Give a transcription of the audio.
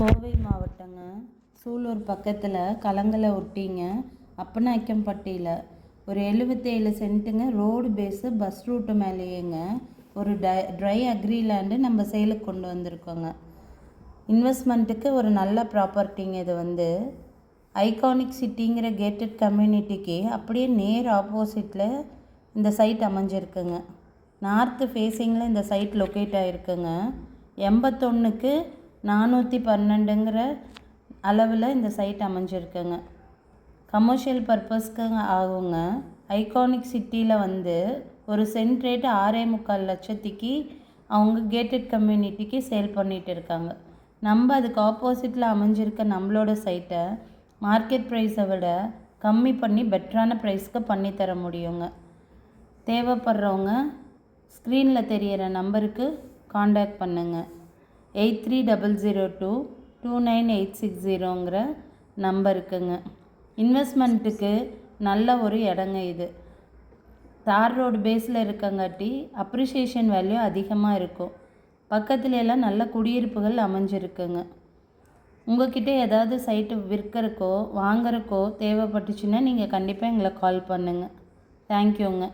கோவை மாவட்டங்க, சூலூர் பக்கத்தில் கலங்கலை ஒட்டிங்க, அப்பநாயக்கம்பட்டியில் ஒரு 77 சென்ட்டுங்க. Road base, bus route மேலேயேங்க ஒரு ட்ரை அக்ரி லேண்டு நம்ம சேலுக்கு கொண்டு வந்திருக்கோங்க. இன்வெஸ்ட்மெண்ட்டுக்கு ஒரு நல்ல ப்ராப்பர்ட்டிங்க. இது ஐகானிக் சிட்டிங்கிற கேட்டட் கம்யூனிட்டிக்கு அப்படியே நேர் ஆப்போசிட்டில் இந்த சைட் அமைஞ்சிருக்குங்க. நார்த்து ஃபேஸிங்கில் இந்த சைட் லொக்கேட் ஆகிருக்குங்க. 81க்கு 412ங்கிற அளவில் இந்த சைட் அமைஞ்சிருக்குங்க. கமர்ஷியல் பர்பஸ்க்கு ஆகுங்க. ஐகானிக் சிட்டியில் ஒரு சென்ட் ரேட்டு 6.25 லட்சத்துக்கு அவங்க கேட்டட் கம்யூனிட்டிக்கு சேல் பண்ணிகிட்டு இருக்காங்க. நம்ம அதுக்கு ஆப்போசிட்டில் அமைஞ்சிருக்க நம்மளோட சைட்டை மார்க்கெட் ப்ரைஸை விட கம்மி பண்ணி பெட்டரான ப்ரைஸ்க்கு பண்ணித்தர முடியுங்க. தேவைப்படுறவங்க ஸ்க்ரீனில் தெரிகிற நம்பருக்கு காண்டாக்ட் பண்ணுங்கள். 8300229860ங்கிற நம்பருக்குங்க. இன்வெஸ்ட்மெண்ட்டுக்கு நல்ல ஒரு இடங்க. இது தார் ரோடு பேஸில் இருக்கங்காட்டி அப்ரிஷியேஷன் வேல்யூ அதிகமாக இருக்கும். பக்கத்துல எல்லாம் நல்ல குடியிருப்புகள் அமைஞ்சிருக்குங்க. உங்கள்கிட்ட ஏதாவது சைட்டு விற்கிறக்கோ வாங்குறக்கோ தேவைப்பட்டுச்சுன்னா நீங்கள் கண்டிப்பாக எங்களை கால் பண்ணுங்கள். தேங்க்யூங்க.